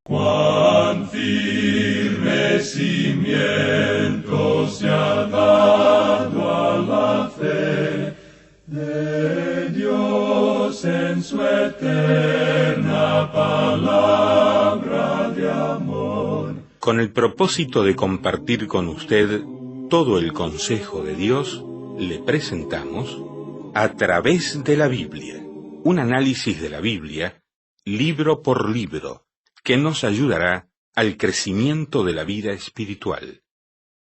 Cuán firme cimiento se ha dado a la fe de Dios en su eterna palabra de amor. Con el propósito de compartir con usted todo el consejo de Dios, le presentamos A través de la Biblia, un análisis de la Biblia, libro por libro, que nos ayudará al crecimiento de la vida espiritual.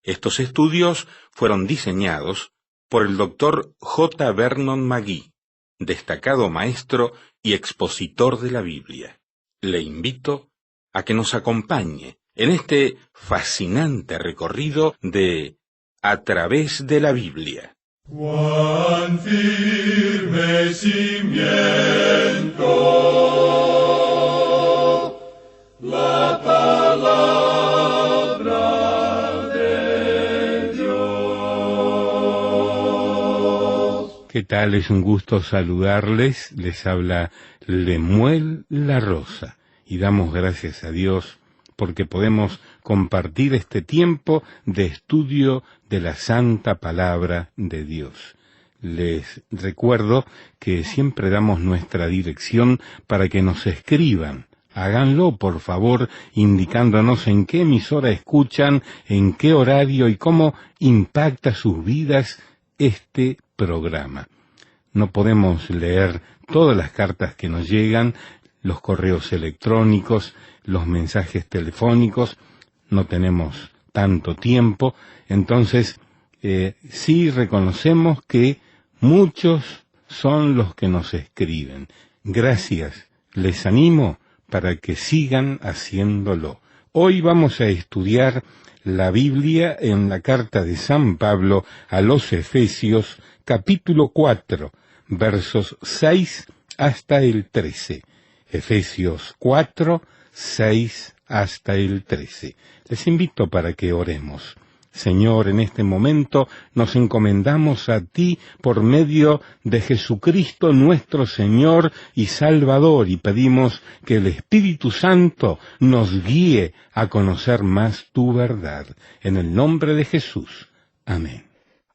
Estos estudios fueron diseñados por el Dr. J. Vernon McGee, destacado maestro y expositor de la Biblia. Le invito a que nos acompañe en este fascinante recorrido de A través de la Biblia. Cuán firme cimiento la palabra de Dios. ¿Qué tal? Es un gusto saludarles. Les habla Lemuel La Rosa y damos gracias a Dios porque podemos compartir este tiempo de estudio de la Santa Palabra de Dios. Les recuerdo que siempre damos nuestra dirección para que nos escriban. Háganlo, por favor, indicándonos en qué emisora escuchan, en qué horario y cómo impacta sus vidas este programa. No podemos leer todas las cartas que nos llegan, los correos electrónicos, los mensajes telefónicos, no tenemos tanto tiempo, entonces sí reconocemos que muchos son los que nos escriben. Gracias, les animo para que sigan haciéndolo. Hoy vamos a estudiar la Biblia en la carta de San Pablo a los Efesios, capítulo 4, versos 6 hasta el 13. Efesios 4, 6 hasta el 13. Les invito para que oremos. Señor, en este momento nos encomendamos a ti por medio de Jesucristo nuestro Señor y Salvador y pedimos que el Espíritu Santo nos guíe a conocer más tu verdad. En el nombre de Jesús. Amén.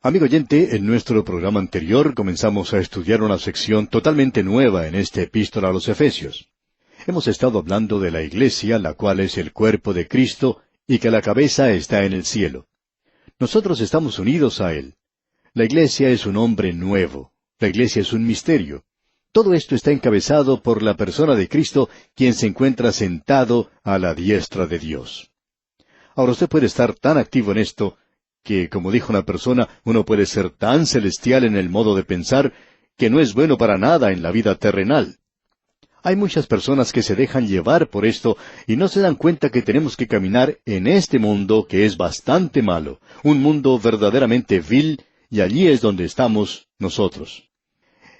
Amigo oyente, en nuestro programa anterior comenzamos a estudiar una sección totalmente nueva en esta epístola a los Efesios. Hemos estado hablando de la Iglesia, la cual es el cuerpo de Cristo, y que la cabeza está en el cielo. Nosotros estamos unidos a Él. La Iglesia es un hombre nuevo. La Iglesia es un misterio. Todo esto está encabezado por la persona de Cristo, quien se encuentra sentado a la diestra de Dios. Ahora usted puede estar tan activo en esto, que, como dijo una persona, uno puede ser tan celestial en el modo de pensar, que no es bueno para nada en la vida terrenal. Hay muchas personas que se dejan llevar por esto y no se dan cuenta que tenemos que caminar en este mundo que es bastante malo, un mundo verdaderamente vil, y allí es donde estamos nosotros.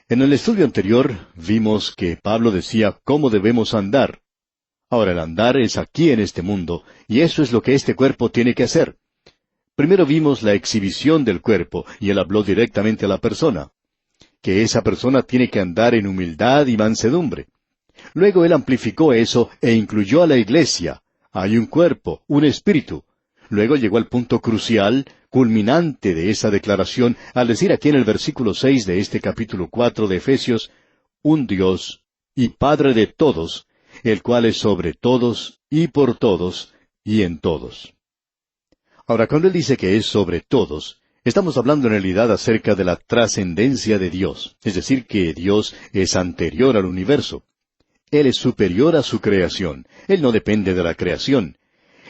En el estudio anterior vimos que Pablo decía cómo debemos andar. Ahora el andar es aquí en este mundo, y eso es lo que este cuerpo tiene que hacer. Primero vimos la exhibición del cuerpo, y él habló directamente a la persona, que esa persona tiene que andar en humildad y mansedumbre. Luego él amplificó eso e incluyó a la Iglesia. Hay un cuerpo, un espíritu. Luego llegó al punto crucial, culminante de esa declaración, al decir aquí en el versículo 6 de este capítulo 4 de Efesios, un Dios y Padre de todos, el cual es sobre todos y por todos y en todos. Ahora, cuando él dice que es sobre todos, estamos hablando en realidad acerca de la trascendencia de Dios, es decir, que Dios es anterior al universo. Él es superior a su creación. Él no depende de la creación.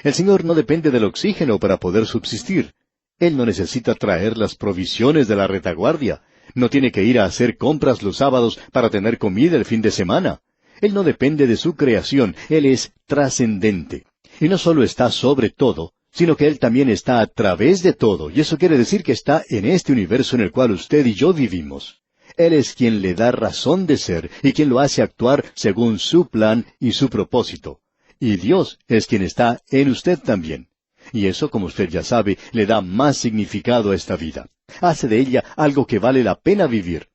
El Señor no depende del oxígeno para poder subsistir. Él no necesita traer las provisiones de la retaguardia. No tiene que ir a hacer compras los sábados para tener comida el fin de semana. Él no depende de su creación. Él es trascendente. Y no solo está sobre todo, sino que Él también está a través de todo. Y eso quiere decir que está en este universo en el cual usted y yo vivimos. Él es quien le da razón de ser y quien lo hace actuar según su plan y su propósito. Y Dios es quien está en usted también. Y eso, como usted ya sabe, le da más significado a esta vida. Hace de ella algo que vale la pena vivir.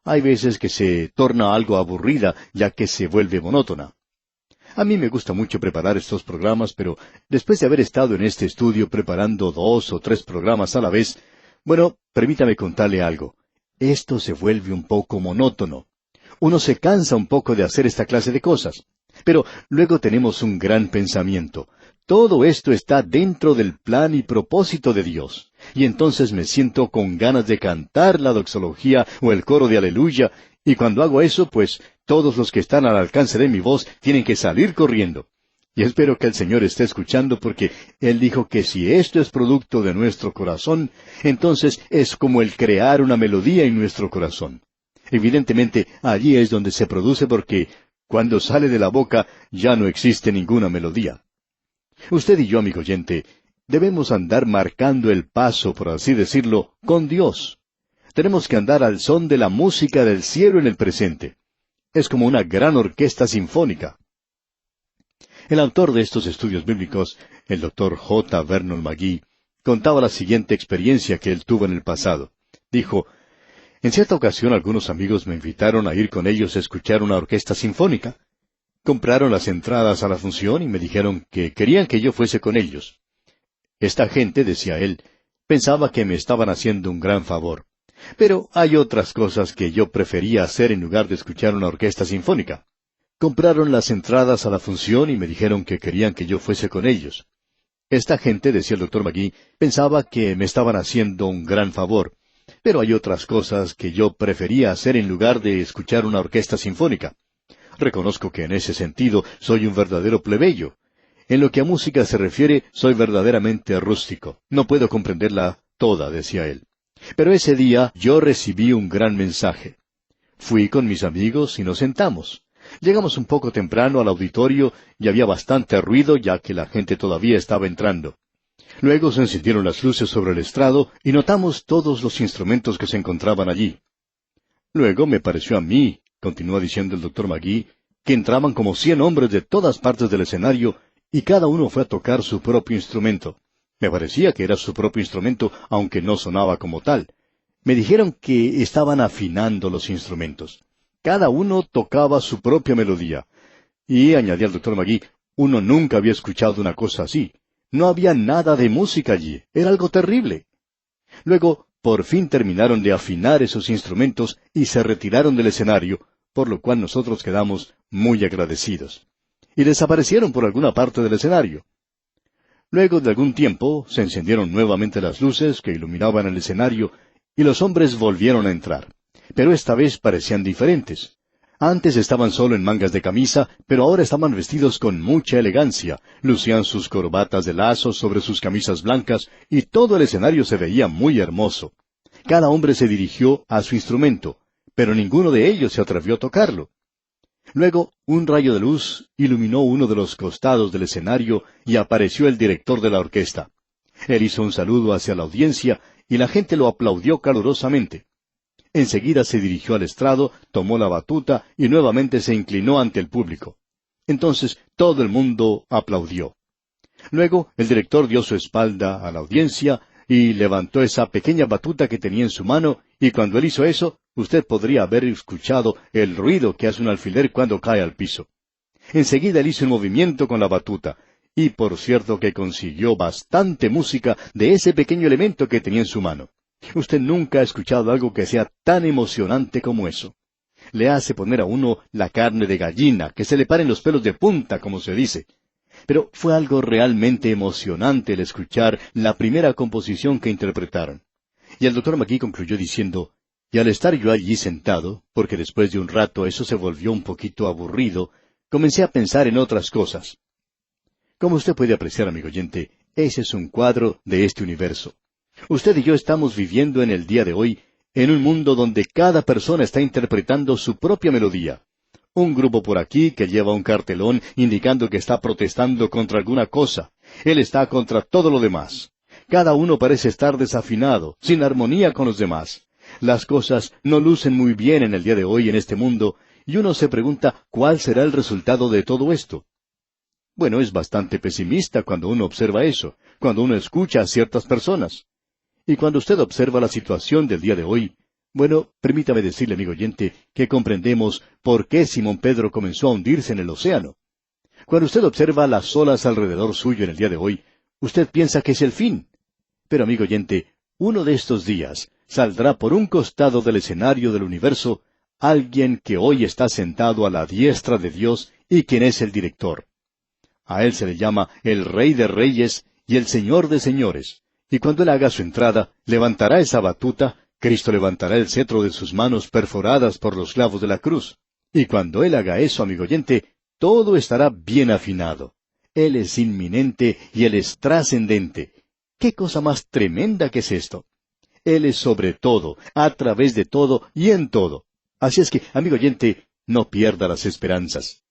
Hay veces que se torna algo aburrida, ya que se vuelve monótona. A mí me gusta mucho preparar estos programas, pero después de haber estado en este estudio preparando 2 o 3 programas a la vez, bueno, permítame contarle algo. Esto se vuelve un poco monótono. Uno se cansa un poco de hacer esta clase de cosas. Pero luego tenemos un gran pensamiento. Todo esto está dentro del plan y propósito de Dios. Y entonces me siento con ganas de cantar la doxología o el coro de aleluya, y cuando hago eso, pues todos los que están al alcance de mi voz tienen que salir corriendo. Y espero que el Señor esté escuchando, porque Él dijo que si esto es producto de nuestro corazón, entonces es como el crear una melodía en nuestro corazón. Evidentemente, allí es donde se produce, porque cuando sale de la boca ya no existe ninguna melodía. Usted y yo, amigo oyente, debemos andar marcando el paso, por así decirlo, con Dios. Tenemos que andar al son de la música del cielo en el presente. Es como una gran orquesta sinfónica. El autor de estos estudios bíblicos, el Dr. J. Vernon McGee, contaba la siguiente experiencia que él tuvo en el pasado. Dijo, en cierta ocasión algunos amigos me invitaron a ir con ellos a escuchar una orquesta sinfónica. Compraron las entradas a la función y me dijeron que querían que yo fuese con ellos. Esta gente, decía él, pensaba que me estaban haciendo un gran favor. Pero hay otras cosas que yo prefería hacer en lugar de escuchar una orquesta sinfónica. Compraron las entradas a la función y me dijeron que querían que yo fuese con ellos. Esta gente, decía el Dr. McGee, pensaba que me estaban haciendo un gran favor. Pero hay otras cosas que yo prefería hacer en lugar de escuchar una orquesta sinfónica. Reconozco que en ese sentido soy un verdadero plebeyo. En lo que a música se refiere, soy verdaderamente rústico. No puedo comprenderla toda, decía él. Pero ese día yo recibí un gran mensaje. Fui con mis amigos y nos sentamos. Llegamos un poco temprano al auditorio y había bastante ruido ya que la gente todavía estaba entrando. Luego se encendieron las luces sobre el estrado y notamos todos los instrumentos que se encontraban allí. Luego me pareció a mí, continuó diciendo el Dr. McGee, que entraban como 100 hombres de todas partes del escenario y cada uno fue a tocar su propio instrumento. Me parecía que era su propio instrumento, aunque no sonaba como tal. Me dijeron que estaban afinando los instrumentos. Cada uno tocaba su propia melodía. Y, añadía el Dr. McGee, uno nunca había escuchado una cosa así. No había nada de música allí. Era algo terrible. Luego, por fin terminaron de afinar esos instrumentos y se retiraron del escenario, por lo cual nosotros quedamos muy agradecidos. Y desaparecieron por alguna parte del escenario. Luego de algún tiempo, se encendieron nuevamente las luces que iluminaban el escenario, y los hombres volvieron a entrar. Pero esta vez parecían diferentes. Antes estaban solo en mangas de camisa, pero ahora estaban vestidos con mucha elegancia, lucían sus corbatas de lazo sobre sus camisas blancas, y todo el escenario se veía muy hermoso. Cada hombre se dirigió a su instrumento, pero ninguno de ellos se atrevió a tocarlo. Luego, un rayo de luz iluminó uno de los costados del escenario y apareció el director de la orquesta. Él hizo un saludo hacia la audiencia y la gente lo aplaudió calurosamente. Enseguida se dirigió al estrado, tomó la batuta y nuevamente se inclinó ante el público. Entonces todo el mundo aplaudió. Luego el director dio su espalda a la audiencia y levantó esa pequeña batuta que tenía en su mano, y cuando él hizo eso, usted podría haber escuchado el ruido que hace un alfiler cuando cae al piso. Enseguida él hizo un movimiento con la batuta, y por cierto que consiguió bastante música de ese pequeño elemento que tenía en su mano. Usted nunca ha escuchado algo que sea tan emocionante como eso. Le hace poner a uno la carne de gallina, que se le paren los pelos de punta, como se dice. Pero fue algo realmente emocionante el escuchar la primera composición que interpretaron. Y el Dr. McGee concluyó diciendo, y al estar yo allí sentado, porque después de un rato eso se volvió un poquito aburrido, comencé a pensar en otras cosas. Como usted puede apreciar, amigo oyente, ese es un cuadro de este universo. Usted y yo estamos viviendo en el día de hoy en un mundo donde cada persona está interpretando su propia melodía. Un grupo por aquí que lleva un cartelón indicando que está protestando contra alguna cosa. Él está contra todo lo demás. Cada uno parece estar desafinado, sin armonía con los demás. Las cosas no lucen muy bien en el día de hoy en este mundo, y uno se pregunta cuál será el resultado de todo esto. Bueno, es bastante pesimista cuando uno observa eso, cuando uno escucha a ciertas personas. Y cuando usted observa la situación del día de hoy, bueno, permítame decirle, amigo oyente, que comprendemos por qué Simón Pedro comenzó a hundirse en el océano. Cuando usted observa las olas alrededor suyo en el día de hoy, usted piensa que es el fin. Pero, amigo oyente, uno de estos días saldrá por un costado del escenario del universo alguien que hoy está sentado a la diestra de Dios y quien es el director. A él se le llama el Rey de Reyes y el Señor de Señores. Y cuando él haga su entrada, levantará esa batuta, Cristo levantará el cetro de sus manos perforadas por los clavos de la cruz. Y cuando él haga eso, amigo oyente, todo estará bien afinado. Él es inminente y él es trascendente. ¿Qué cosa más tremenda que es esto? Él es sobre todo, a través de todo y en todo. Así es que, amigo oyente, no pierda las esperanzas.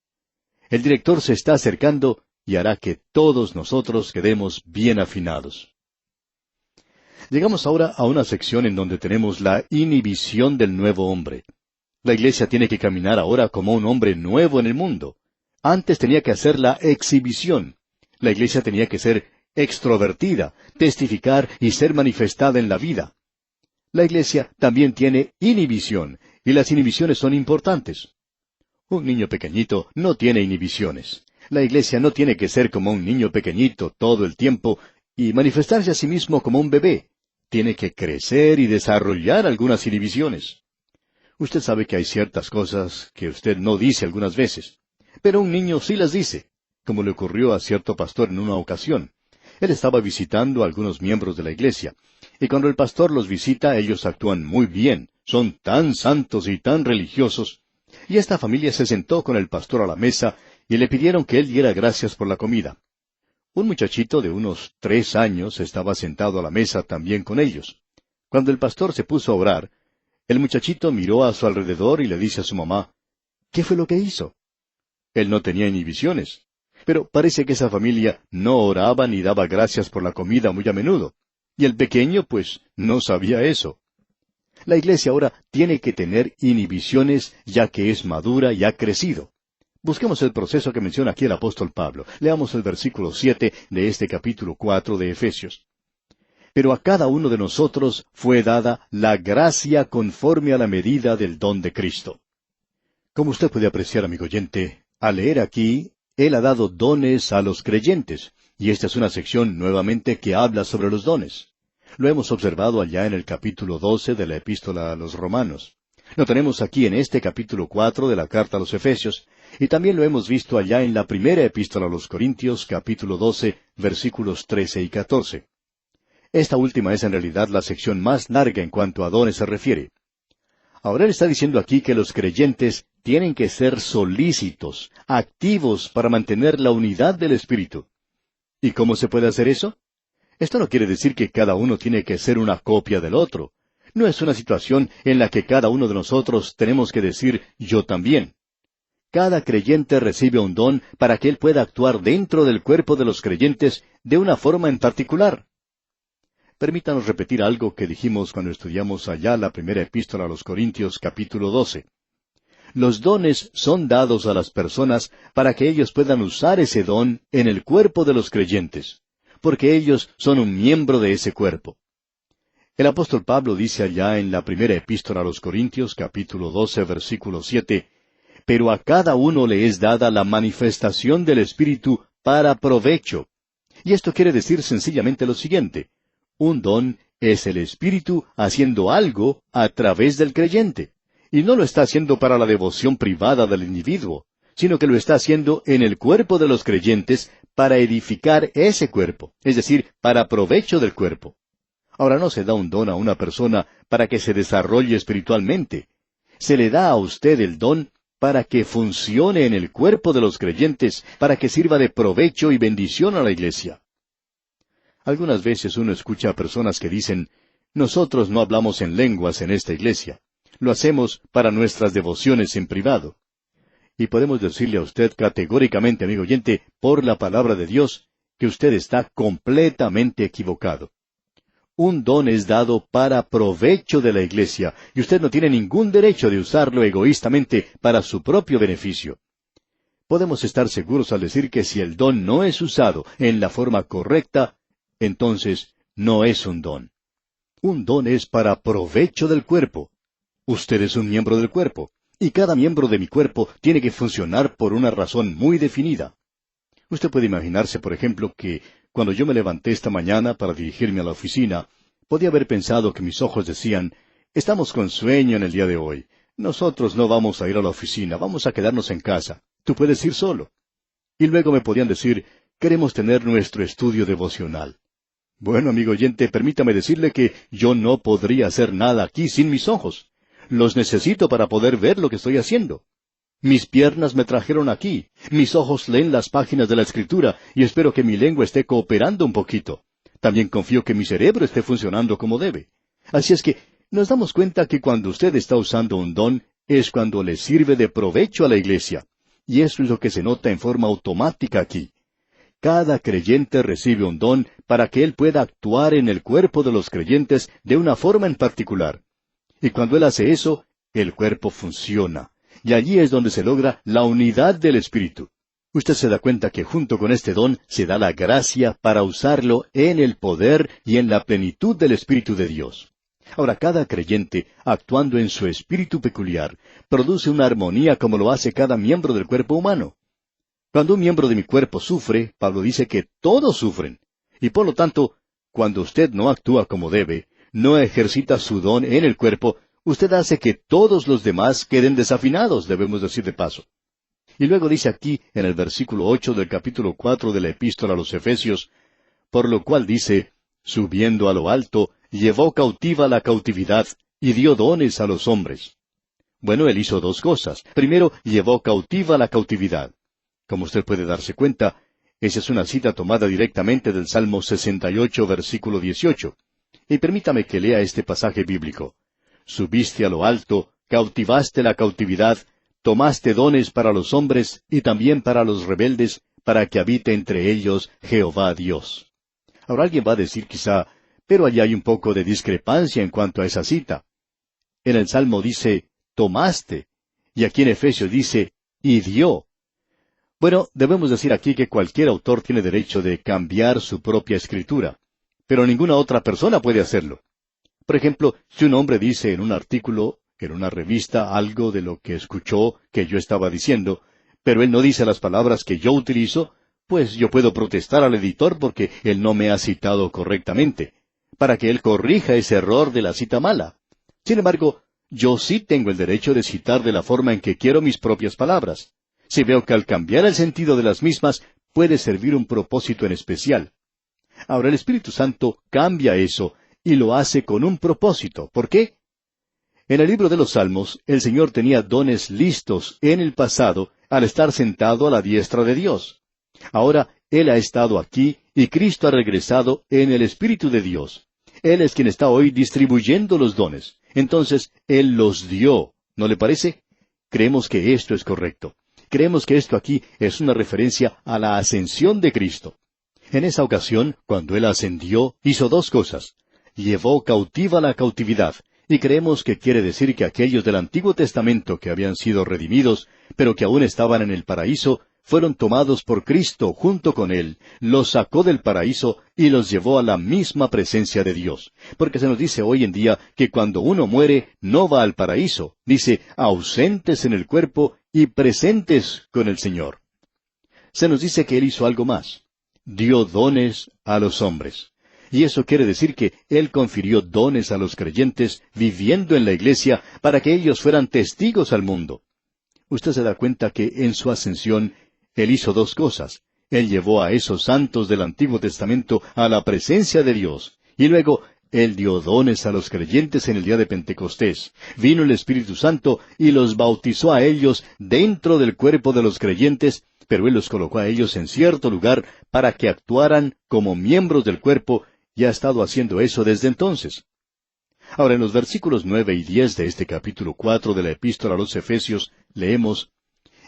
El director se está acercando y hará que todos nosotros quedemos bien afinados. Llegamos ahora a una sección en donde tenemos la inhibición del nuevo hombre. La iglesia tiene que caminar ahora como un hombre nuevo en el mundo. Antes tenía que hacer la exhibición. La iglesia tenía que ser extrovertida, testificar y ser manifestada en la vida. La iglesia también tiene inhibición, y las inhibiciones son importantes. Un niño pequeñito no tiene inhibiciones. La iglesia no tiene que ser como un niño pequeñito todo el tiempo y manifestarse a sí mismo como un bebé. Tiene que crecer y desarrollar algunas inhibiciones. Usted sabe que hay ciertas cosas que usted no dice algunas veces, pero un niño sí las dice, como le ocurrió a cierto pastor en una ocasión. Él estaba visitando a algunos miembros de la iglesia, y cuando el pastor los visita, ellos actúan muy bien, son tan santos y tan religiosos, y esta familia se sentó con el pastor a la mesa y le pidieron que él diera gracias por la comida. Un muchachito de unos 3 años estaba sentado a la mesa también con ellos. Cuando el pastor se puso a orar, el muchachito miró a su alrededor y le dice a su mamá, ¿qué fue lo que hizo? Él no tenía inhibiciones, pero parece que esa familia no oraba ni daba gracias por la comida muy a menudo, y el pequeño, pues, no sabía eso. La iglesia ahora tiene que tener inhibiciones ya que es madura y ha crecido. Busquemos el proceso que menciona aquí el apóstol Pablo. Leamos el versículo 7 de este capítulo 4 de Efesios. Pero a cada uno de nosotros fue dada la gracia conforme a la medida del don de Cristo. Como usted puede apreciar, amigo oyente, al leer aquí, Él ha dado dones a los creyentes, y esta es una sección nuevamente que habla sobre los dones. Lo hemos observado allá en el capítulo 12 de la Epístola a los Romanos. Lo tenemos aquí en este capítulo 4 de la Carta a los Efesios, y también lo hemos visto allá en la primera Epístola a los Corintios, capítulo 12, versículos 13 y 14. Esta última es en realidad la sección más larga en cuanto a dones se refiere. Ahora él está diciendo aquí que los creyentes tienen que ser solícitos, activos para mantener la unidad del Espíritu. ¿Y cómo se puede hacer eso? Esto no quiere decir que cada uno tiene que ser una copia del otro. No es una situación en la que cada uno de nosotros tenemos que decir yo también. Cada creyente recibe un don para que él pueda actuar dentro del cuerpo de los creyentes de una forma en particular. Permítanos repetir algo que dijimos cuando estudiamos allá la primera epístola a los Corintios, capítulo 12. Los dones son dados a las personas para que ellos puedan usar ese don en el cuerpo de los creyentes, porque ellos son un miembro de ese cuerpo. El apóstol Pablo dice allá en la primera epístola a los Corintios, capítulo 12, versículo 7, pero a cada uno le es dada la manifestación del Espíritu para provecho. Y esto quiere decir sencillamente lo siguiente: un don es el Espíritu haciendo algo a través del creyente. Y no lo está haciendo para la devoción privada del individuo, sino que lo está haciendo en el cuerpo de los creyentes para edificar ese cuerpo, es decir, para provecho del cuerpo. Ahora no se da un don a una persona para que se desarrolle espiritualmente. Se le da a usted el don para que funcione en el cuerpo de los creyentes, para que sirva de provecho y bendición a la iglesia. Algunas veces uno escucha a personas que dicen, nosotros no hablamos en lenguas en esta iglesia. Lo hacemos para nuestras devociones en privado. Y podemos decirle a usted categóricamente, amigo oyente, por la palabra de Dios, que usted está completamente equivocado. Un don es dado para provecho de la iglesia, y usted no tiene ningún derecho de usarlo egoístamente para su propio beneficio. Podemos estar seguros al decir que si el don no es usado en la forma correcta, entonces no es un don. Un don es para provecho del cuerpo. Usted es un miembro del cuerpo, y cada miembro de mi cuerpo tiene que funcionar por una razón muy definida. Usted puede imaginarse, por ejemplo, que cuando yo me levanté esta mañana para dirigirme a la oficina, podía haber pensado que mis ojos decían, estamos con sueño en el día de hoy. Nosotros no vamos a ir a la oficina, vamos a quedarnos en casa. Tú puedes ir solo. Y luego me podían decir, queremos tener nuestro estudio devocional. Bueno, amigo oyente, permítame decirle que yo no podría hacer nada aquí sin mis ojos. Los necesito para poder ver lo que estoy haciendo. Mis piernas me trajeron aquí, mis ojos leen las páginas de la Escritura y espero que mi lengua esté cooperando un poquito. También confío que mi cerebro esté funcionando como debe. Así es que nos damos cuenta que cuando usted está usando un don, es cuando le sirve de provecho a la iglesia. Y eso es lo que se nota en forma automática aquí. Cada creyente recibe un don para que él pueda actuar en el cuerpo de los creyentes de una forma en particular. Y cuando él hace eso, el cuerpo funciona. Y allí es donde se logra la unidad del Espíritu. Usted se da cuenta que junto con este don se da la gracia para usarlo en el poder y en la plenitud del Espíritu de Dios. Ahora, cada creyente, actuando en su espíritu peculiar, produce una armonía como lo hace cada miembro del cuerpo humano. Cuando un miembro de mi cuerpo sufre, Pablo dice que todos sufren. Y por lo tanto, cuando usted no actúa como debe, no ejercita su don en el cuerpo, usted hace que todos los demás queden desafinados, debemos decir de paso. Y luego dice aquí, en el versículo 8 del capítulo 4 de la Epístola a los Efesios, por lo cual dice, subiendo a lo alto, llevó cautiva la cautividad, y dio dones a los hombres. Bueno, él hizo dos cosas. Primero, llevó cautiva la cautividad. Como usted puede darse cuenta, esa es una cita tomada directamente del Salmo 68, versículo 18. Y permítame que lea este pasaje bíblico. Subiste a lo alto, cautivaste la cautividad, tomaste dones para los hombres y también para los rebeldes, para que habite entre ellos Jehová Dios. Ahora alguien va a decir quizá, pero allí hay un poco de discrepancia en cuanto a esa cita. En el Salmo dice, tomaste, y aquí en Efesios dice, y dio. Bueno, debemos decir aquí que cualquier autor tiene derecho de cambiar su propia escritura, pero ninguna otra persona puede hacerlo. Por ejemplo, si un hombre dice en un artículo, en una revista, algo de lo que escuchó que yo estaba diciendo, pero él no dice las palabras que yo utilizo, pues yo puedo protestar al editor porque él no me ha citado correctamente, para que él corrija ese error de la cita mala. Sin embargo, yo sí tengo el derecho de citar de la forma en que quiero mis propias palabras. Si veo que al cambiar el sentido de las mismas puede servir un propósito en especial. Ahora el Espíritu Santo cambia eso y lo hace con un propósito. ¿Por qué? En el libro de los Salmos, el Señor tenía dones listos en el pasado al estar sentado a la diestra de Dios. Ahora Él ha estado aquí y Cristo ha regresado en el Espíritu de Dios. Él es quien está hoy distribuyendo los dones. Entonces, Él los dio. ¿No le parece? Creemos que esto es correcto. Creemos que esto aquí es una referencia a la ascensión de Cristo. En esa ocasión, cuando Él ascendió, hizo dos cosas. Llevó cautiva la cautividad, y creemos que quiere decir que aquellos del Antiguo Testamento que habían sido redimidos, pero que aún estaban en el paraíso, fueron tomados por Cristo junto con Él, los sacó del paraíso y los llevó a la misma presencia de Dios. Porque se nos dice hoy en día que cuando uno muere no va al paraíso, dice ausentes en el cuerpo y presentes con el Señor. Se nos dice que Él hizo algo más. Dio dones a los hombres. Y eso quiere decir que Él confirió dones a los creyentes viviendo en la iglesia para que ellos fueran testigos al mundo. Usted se da cuenta que en su ascensión Él hizo dos cosas. Él llevó a esos santos del Antiguo Testamento a la presencia de Dios. Y luego, Él dio dones a los creyentes en el día de Pentecostés. Vino el Espíritu Santo y los bautizó a ellos dentro del cuerpo de los creyentes, pero Él los colocó a ellos en cierto lugar para que actuaran como miembros del cuerpo, y ha estado haciendo eso desde entonces. Ahora, en los versículos 9 y 10 de este capítulo 4 de la Epístola a los Efesios, leemos,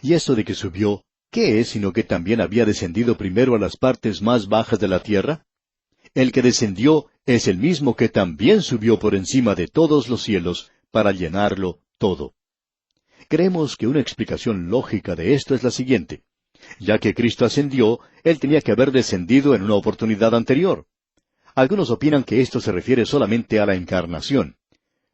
«Y esto de que subió, ¿qué es sino que también había descendido primero a las partes más bajas de la tierra? El que descendió es el mismo que también subió por encima de todos los cielos para llenarlo todo». Creemos que una explicación lógica de esto es la siguiente. Ya que Cristo ascendió, Él tenía que haber descendido en una oportunidad anterior. Algunos opinan que esto se refiere solamente a la encarnación.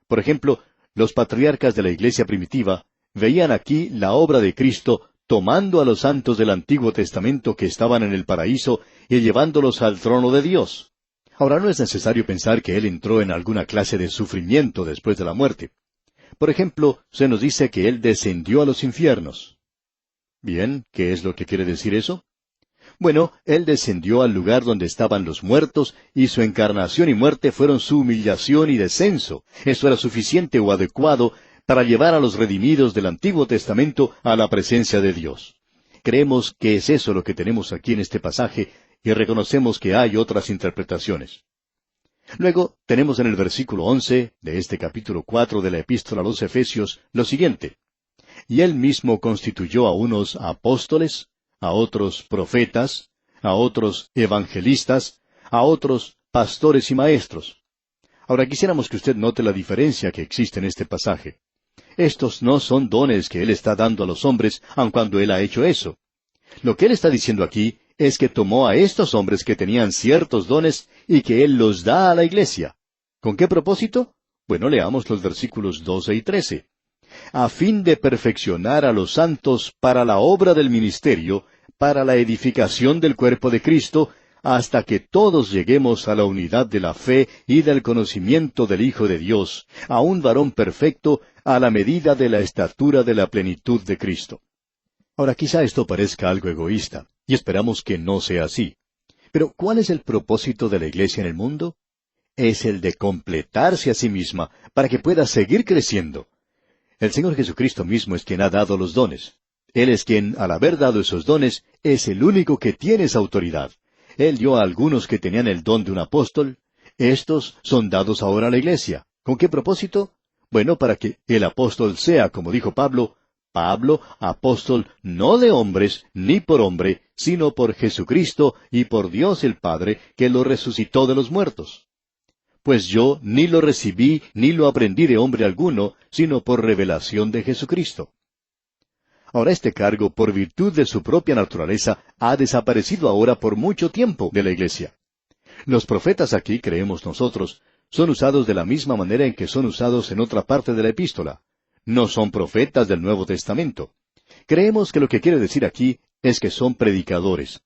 Por ejemplo, los patriarcas de la iglesia primitiva veían aquí la obra de Cristo tomando a los santos del Antiguo Testamento que estaban en el paraíso y llevándolos al trono de Dios. Ahora, no es necesario pensar que Él entró en alguna clase de sufrimiento después de la muerte. Por ejemplo, se nos dice que Él descendió a los infiernos. Bien, ¿qué es lo que quiere decir eso? Bueno, Él descendió al lugar donde estaban los muertos, y su encarnación y muerte fueron su humillación y descenso. Eso era suficiente o adecuado para llevar a los redimidos del Antiguo Testamento a la presencia de Dios. Creemos que es eso lo que tenemos aquí en este pasaje, y reconocemos que hay otras interpretaciones. Luego, tenemos en el versículo 11 de este capítulo 4 de la Epístola a los Efesios lo siguiente: Y Él mismo constituyó a unos apóstoles, a otros profetas, a otros evangelistas, a otros pastores y maestros. Ahora quisiéramos que usted note la diferencia que existe en este pasaje. Estos no son dones que Él está dando a los hombres, aun cuando Él ha hecho eso. Lo que Él está diciendo aquí es que tomó a estos hombres que tenían ciertos dones y que Él los da a la iglesia. ¿Con qué propósito? Bueno, leamos los versículos 12 y 13. A fin de perfeccionar a los santos para la obra del ministerio, para la edificación del cuerpo de Cristo, hasta que todos lleguemos a la unidad de la fe y del conocimiento del Hijo de Dios, a un varón perfecto, a la medida de la estatura de la plenitud de Cristo. Ahora, quizá esto parezca algo egoísta, y esperamos que no sea así. Pero, ¿cuál es el propósito de la iglesia en el mundo? Es el de completarse a sí misma, para que pueda seguir creciendo. El Señor Jesucristo mismo es quien ha dado los dones. Él es quien, al haber dado esos dones, es el único que tiene esa autoridad. Él dio a algunos que tenían el don de un apóstol. Estos son dados ahora a la iglesia. ¿Con qué propósito? Bueno, para que el apóstol sea, como dijo Pablo, apóstol no de hombres, ni por hombre, sino por Jesucristo y por Dios el Padre, que lo resucitó de los muertos. Pues yo ni lo recibí ni lo aprendí de hombre alguno, sino por revelación de Jesucristo. Ahora este cargo, por virtud de su propia naturaleza, ha desaparecido ahora por mucho tiempo de la iglesia. Los profetas aquí, creemos nosotros, son usados de la misma manera en que son usados en otra parte de la epístola. No son profetas del Nuevo Testamento. Creemos que lo que quiere decir aquí es que son predicadores.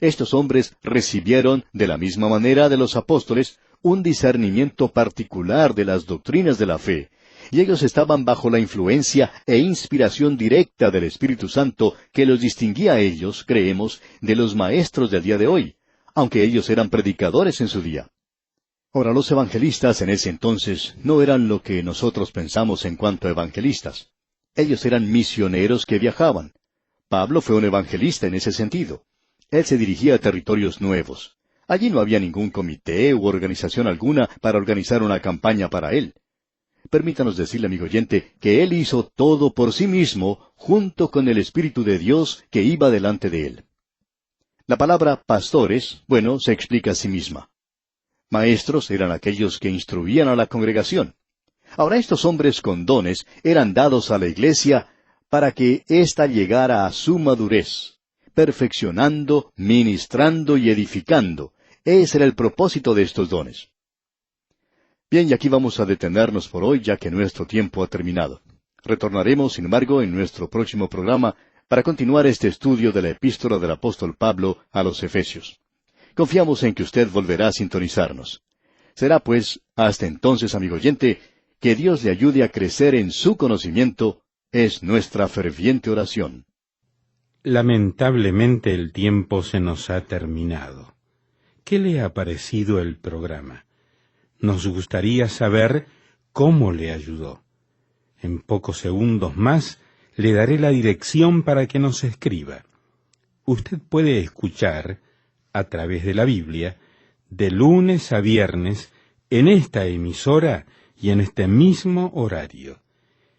Estos hombres recibieron, de la misma manera de los apóstoles, un discernimiento particular de las doctrinas de la fe, y ellos estaban bajo la influencia e inspiración directa del Espíritu Santo que los distinguía a ellos, creemos, de los maestros del día de hoy, aunque ellos eran predicadores en su día. Ahora, los evangelistas en ese entonces no eran lo que nosotros pensamos en cuanto a evangelistas. Ellos eran misioneros que viajaban. Pablo fue un evangelista en ese sentido. Él se dirigía a territorios nuevos. Allí no había ningún comité u organización alguna para organizar una campaña para él. Permítanos decirle, amigo oyente, que él hizo todo por sí mismo, junto con el Espíritu de Dios que iba delante de él. La palabra pastores, bueno, se explica a sí misma. Maestros eran aquellos que instruían a la congregación. Ahora estos hombres con dones eran dados a la iglesia para que ésta llegara a su madurez, perfeccionando, ministrando y edificando. Ese era el propósito de estos dones. Bien, y aquí vamos a detenernos por hoy, ya que nuestro tiempo ha terminado. Retornaremos, sin embargo, en nuestro próximo programa para continuar este estudio de la epístola del apóstol Pablo a los Efesios. Confiamos en que usted volverá a sintonizarnos. Será, pues, hasta entonces, amigo oyente, que Dios le ayude a crecer en su conocimiento, es nuestra ferviente oración. Lamentablemente el tiempo se nos ha terminado. ¿Qué le ha parecido el programa? Nos gustaría saber cómo le ayudó. En pocos segundos más le daré la dirección para que nos escriba. Usted puede escuchar, a través de la Biblia, de lunes a viernes, en esta emisora y en este mismo horario.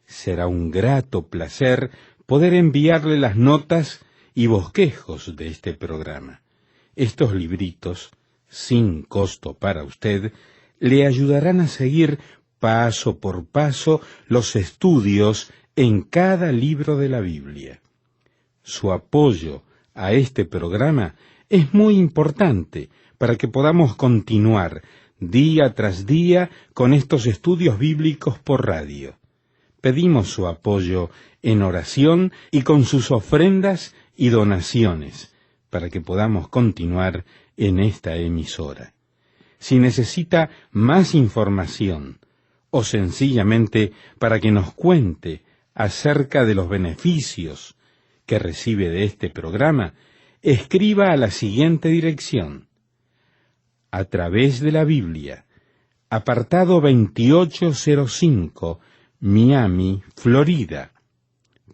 Será un grato placer poder enviarle las notas y bosquejos de este programa. Estos libritos, sin costo para usted, le ayudarán a seguir paso por paso los estudios en cada libro de la Biblia. Su apoyo a este programa es muy importante para que podamos continuar día tras día con estos estudios bíblicos por radio. pedimos su apoyo en oración y con sus ofrendas y donaciones para que podamos continuar en esta emisora. Si necesita más información o sencillamente para que nos cuente acerca de los beneficios que recibe de este programa, escriba a la siguiente dirección: A través de la Biblia, apartado 2805, Miami, Florida,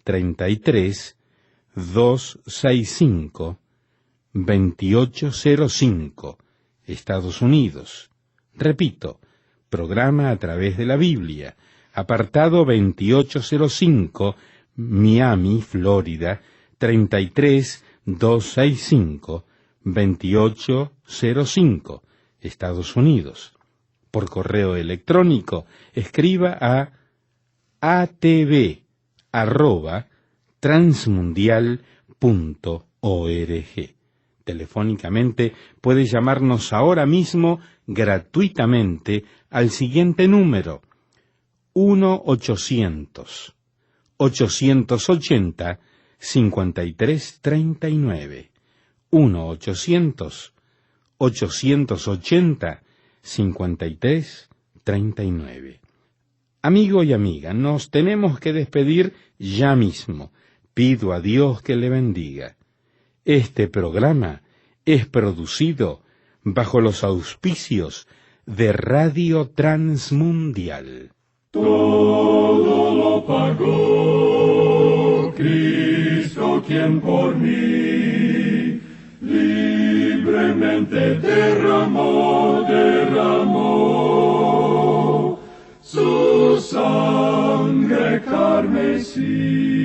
33265, 2805, Estados Unidos. Repito, programa A través de la Biblia, apartado 2805, Miami, Florida, 33265, 2805, Estados Unidos. Por correo electrónico, escriba a atv@transmundial.org. Telefónicamente puede llamarnos ahora mismo gratuitamente al siguiente número: 1-800-880-5339. 1-800-880-5339. Amigo y amiga, nos tenemos que despedir ya mismo. Pido a Dios que le bendiga. Este programa es producido bajo los auspicios de Radio Transmundial. Todo lo pagó Cristo, quien por mí libremente derramó su sangre carmesí.